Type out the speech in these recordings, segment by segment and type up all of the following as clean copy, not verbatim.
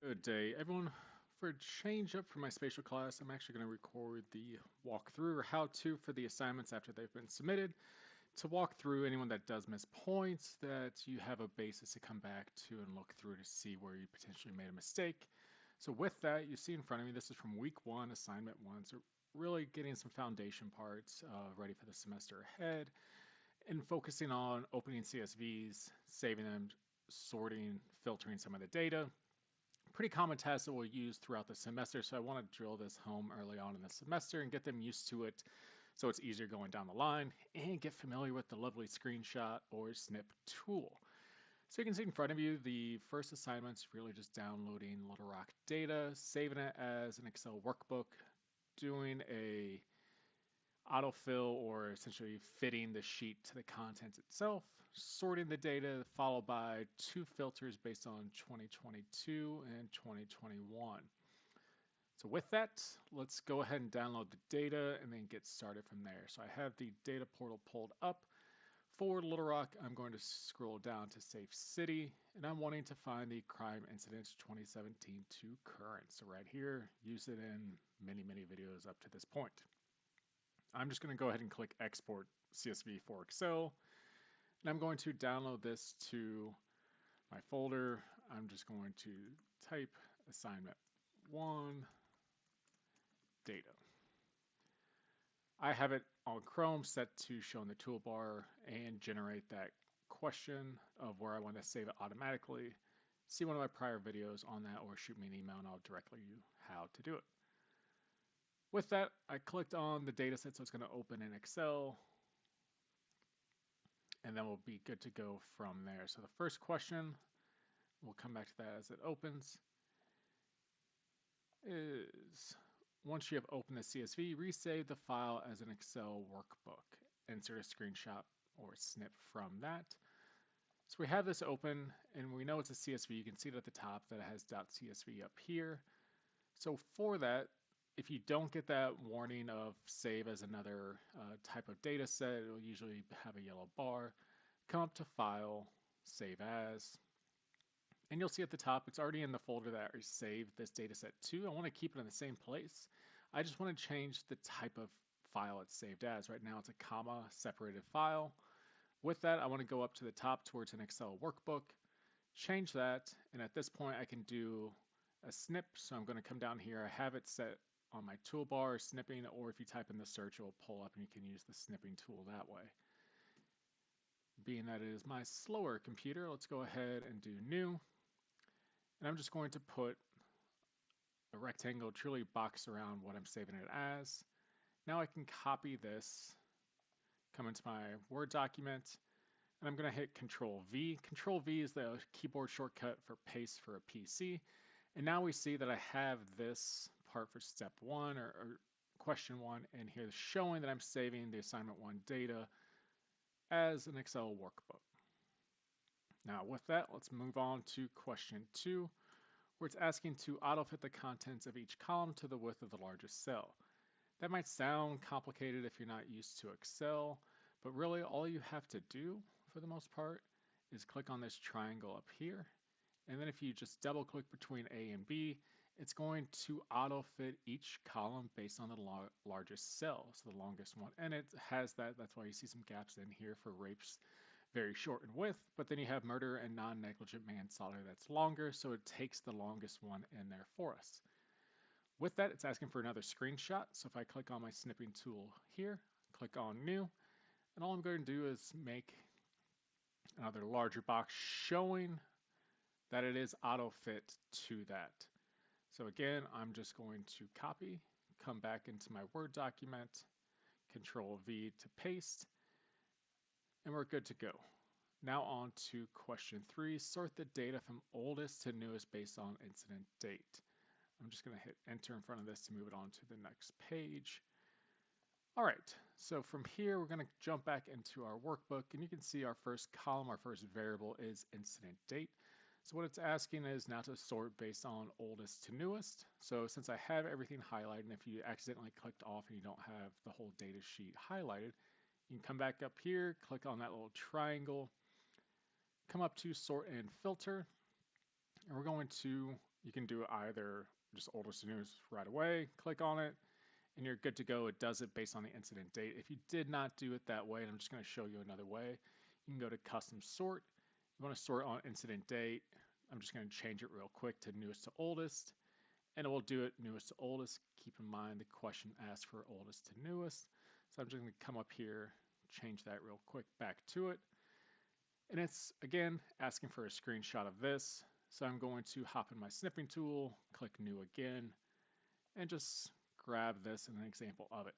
Good day, everyone. For a change up for my spatial class, I'm actually going to record the walkthrough or how-to for the assignments after they've been submitted to walk through anyone that does miss points that you have a basis to come back to and look through to see where you potentially made a mistake. So with that, you see in front of me, this is from week 1, assignment 1. So really getting some foundation parts ready for the semester ahead and focusing on opening CSVs, saving them, sorting, filtering some of the data. Pretty common tasks that we'll use throughout the semester, so I want to drill this home early on in the semester and get them used to it so it's easier going down the line, and get familiar with the lovely screenshot or snip tool. So you can see in front of you, the first assignment's really just downloading Little Rock data, saving it as an Excel workbook, doing a autofill or essentially fitting the sheet to the content itself, sorting the data, followed by 2 filters based on 2022 and 2021. So with that, let's go ahead and download the data and then get started from there. So I have the data portal pulled up. For Little Rock, I'm going to scroll down to Safe City, and I'm wanting to find the crime incidents 2017 to current. So right here, use it in many videos up to this point. I'm just going to go ahead and click Export CSV for Excel, and I'm going to download this to my folder. I'm just going to type Assignment1 data. I have it on Chrome set to show in the toolbar and generate that question of where I want to save it automatically. See one of my prior videos on that, or shoot me an email and I'll directly you how to do it. With that, I clicked on the data set, so it's going to open in Excel, and then we'll be good to go from there. So the first question, we'll come back to that as it opens, is once you have opened the CSV, resave the file as an Excel workbook. Insert a screenshot or snip from that. So we have this open, and we know it's a CSV. You can see it at the top that it has .csv up here. So for that, if you don't get that warning of save as another type of data set, it will usually have a yellow bar. Come up to File, Save As, and you'll see at the top it's already in the folder that I saved this data set to. I want to keep it in the same place. I just want to change the type of file it's saved as. Right now it's a comma separated file. With that, I want to go up to the top towards an Excel workbook, change that, and at this point I can do a snip. So I'm going to come down here. I have it set on my toolbar, snipping, or if you type in the search, it will pull up and you can use the snipping tool that way. Being that it is my slower computer, let's go ahead and do new. And I'm just going to put a rectangle truly box around what I'm saving it as. Now I can copy this, come into my Word document, and I'm going to hit Control V. Control V is the keyboard shortcut for paste for a PC. And now we see that I have this part for step 1 or question 1 in here showing that I'm saving the assignment 1 data as an Excel workbook. Now with that, let's move on to question 2, where it's asking to autofit the contents of each column to the width of the largest cell. That might sound complicated if you're not used to Excel, but really all you have to do for the most part is click on this triangle up here, and then if you just double click between A and B, it's going to autofit each column based on the largest cell, so the longest one. And it has that, that's why you see some gaps in here for rapes, very short in width, but then you have murder and non-negligent manslaughter that's longer, so it takes the longest one in there for us. With that, it's asking for another screenshot, so if I click on my snipping tool here, click on new, and all I'm going to do is make another larger box showing that it is auto-fit to that. So again, I'm just going to copy, come back into my Word document, Control V to paste, and we're good to go. Now on to question 3, sort the data from oldest to newest based on incident date. I'm just going to hit enter in front of this to move it on to the next page. All right, so from here we're going to jump back into our workbook, and you can see our first column, our first variable is incident date. So what it's asking is now to sort based on oldest to newest. So since I have everything highlighted, and if you accidentally clicked off and you don't have the whole data sheet highlighted, you can come back up here, click on that little triangle, come up to sort and filter, and we're going to You can do either just oldest to newest right away, click on it, and you're good to go. It does it based on the incident date. If you did not do it that way, and I'm just going to show you another way, you can go to custom sort. You want to sort on incident date. I'm just going to change it real quick to newest to oldest, and it will do it newest to oldest. Keep in mind the question asks for oldest to newest. So I'm just going to come up here, change that real quick back to it. And it's, again, asking for a screenshot of this. So I'm going to hop in my snipping tool, click new again, and just grab this and an example of it.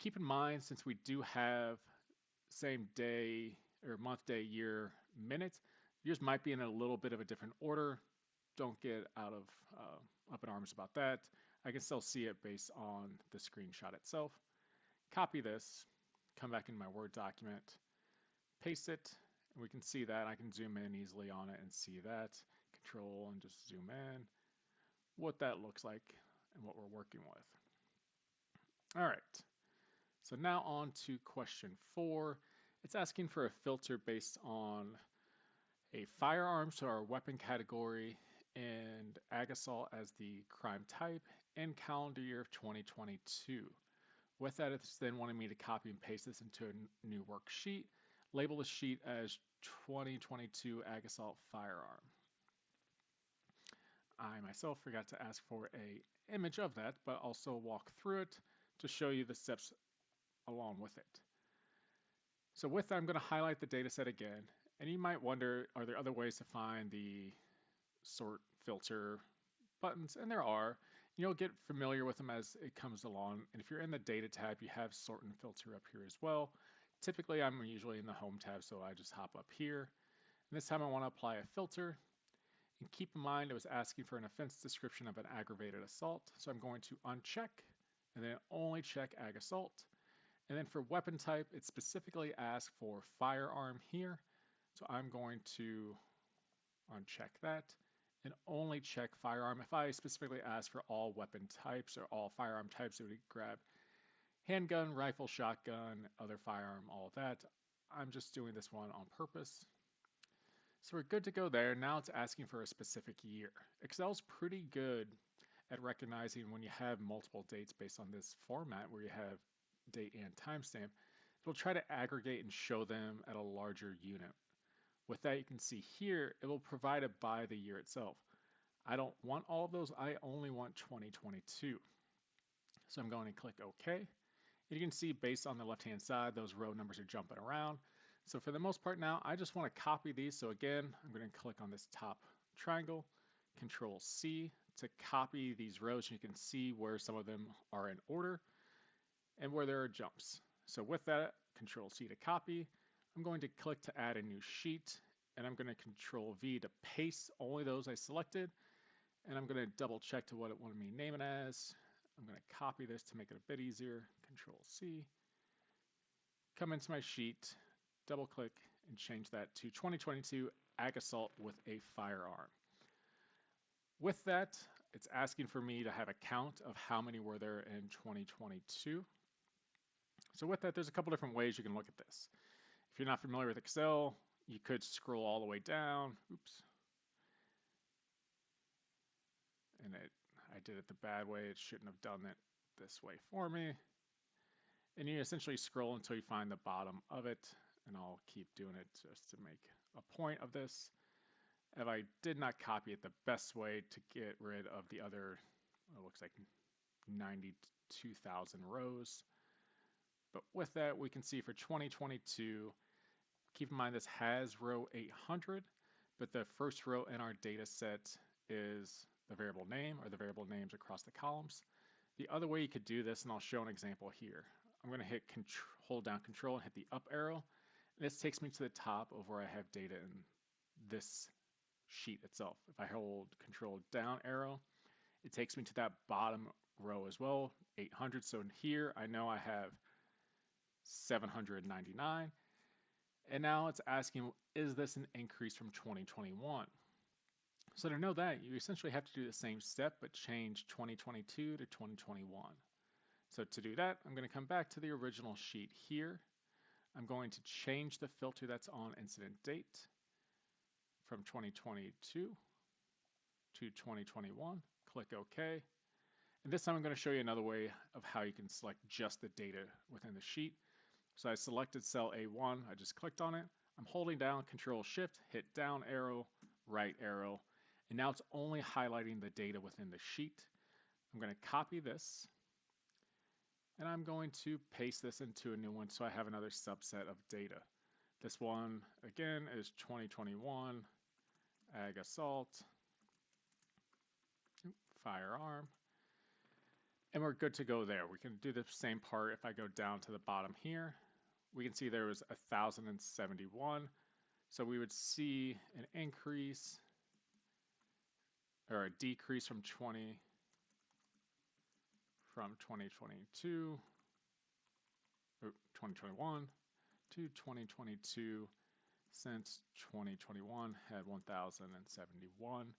Keep in mind, since we do have same day or month, day, year, minute, yours might be in a little bit of a different order. Don't get out of up in arms about that. I can still see it based on the screenshot itself. Copy this, come back in my Word document, paste it, and we can see that. I can zoom in easily on it and see that. Control and just zoom in, what that looks like and what we're working with. All right, so now on to question 4. It's asking for a filter based on a firearm, so our weapon category, and ag assault as the crime type, and calendar year of 2022. With that, it's then wanting me to copy and paste this into a new worksheet. Label the sheet as 2022 ag assault firearm. I myself forgot to ask for an image of that, but also walk through it to show you the steps along with it. So with that, I'm going to highlight the data set again, and you might wonder, are there other ways to find the sort, filter buttons? And there are. You'll get familiar with them as it comes along, and if you're in the data tab, you have sort and filter up here as well. Typically, I'm usually in the home tab, so I just hop up here. And this time I want to apply a filter. And keep in mind, it was asking for an offense description of an aggravated assault. So I'm going to uncheck and then only check ag assault. And then for weapon type, it specifically asks for firearm here. So I'm going to uncheck that and only check firearm. If I specifically ask for all weapon types or all firearm types, it would grab handgun, rifle, shotgun, other firearm, all of that. I'm just doing this one on purpose. So we're good to go there. Now it's asking for a specific year. Excel's pretty good at recognizing when you have multiple dates based on this format where you have date and timestamp. It'll try to aggregate and show them at a larger unit. With that, you can see here, it will provide it by the year itself. I don't want all of those. I only want 2022. So I'm going to click OK. And you can see based on the left-hand side, those row numbers are jumping around. So for the most part now, I just want to copy these. So again, I'm going to click on this top triangle, Control C to copy these rows. You can see where some of them are in order and where there are jumps. So with that, Control C to copy. I'm going to click to add a new sheet, and I'm going to Control V to paste only those I selected. And I'm going to double check to what it wanted me to name it as. I'm going to copy this to make it a bit easier. Control C. Come into my sheet, double click, and change that to 2022 ag assault with a firearm. With that, it's asking for me to have a count of how many were there in 2022. So with that, there's a couple different ways you can look at this. If you're not familiar with Excel, you could scroll all the way down. Oops. And I did it the bad way. It shouldn't have done it this way for me. And you essentially scroll until you find the bottom of it. And I'll keep doing it just to make a point of this. If I did not copy it, the best way to get rid of the other, it looks like 92,000 rows. But with that, we can see for 2022, keep in mind this has row 800, but the first row in our data set is the variable name or the variable names across the columns. The other way you could do this, and I'll show an example here. I'm going to hold down Control and hit the up arrow. And this takes me to the top of where I have data in this sheet itself. If I hold Control down arrow, it takes me to that bottom row as well, 800. So in here, I know I have 799. And now it's asking, is this an increase from 2021? So to know that, you essentially have to do the same step, but change 2022 to 2021. So to do that, I'm going to come back to the original sheet here. I'm going to change the filter that's on incident date from 2022 to 2021, click OK. And this time I'm going to show you another way of how you can select just the data within the sheet. So I selected cell A1, I just clicked on it. I'm holding down Control Shift, hit down arrow, right arrow, and now it's only highlighting the data within the sheet. I'm going to copy this, and I'm going to paste this into a new one so I have another subset of data. This one, again, is 2021 Ag Assault, Firearm, and we're good to go there. We can do the same part. If I go down to the bottom here, we can see there was 1,071. So we would see an increase or a decrease from 2022 or 2021 to 2022, since 2021 had 1,071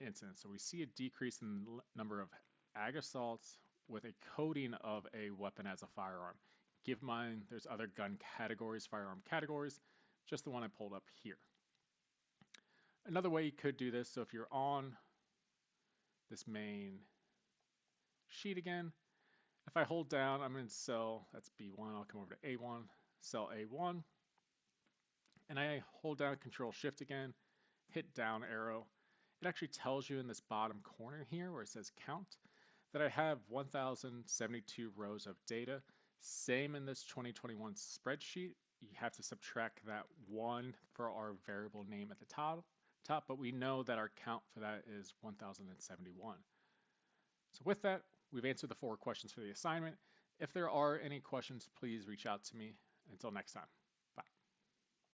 incidents. So we see a decrease in the number of ag assaults with a coding of a weapon as a firearm. Keep in mind, there's other gun categories, firearm categories, just the one I pulled up here. Another way you could do this, so if you're on this main sheet again, if I hold down, I'm in cell, that's B1, I'll come over to A1, cell A1, and I hold down Control Shift again, hit down arrow. It actually tells you in this bottom corner here where it says count that I have 1,072 rows of data. Same in this 2021 spreadsheet. You have to subtract that 1 for our variable name at the top, but we know that our count for that is 1,071. So with that, we've answered the 4 questions for the assignment. If there are any questions, please reach out to me. Until next time.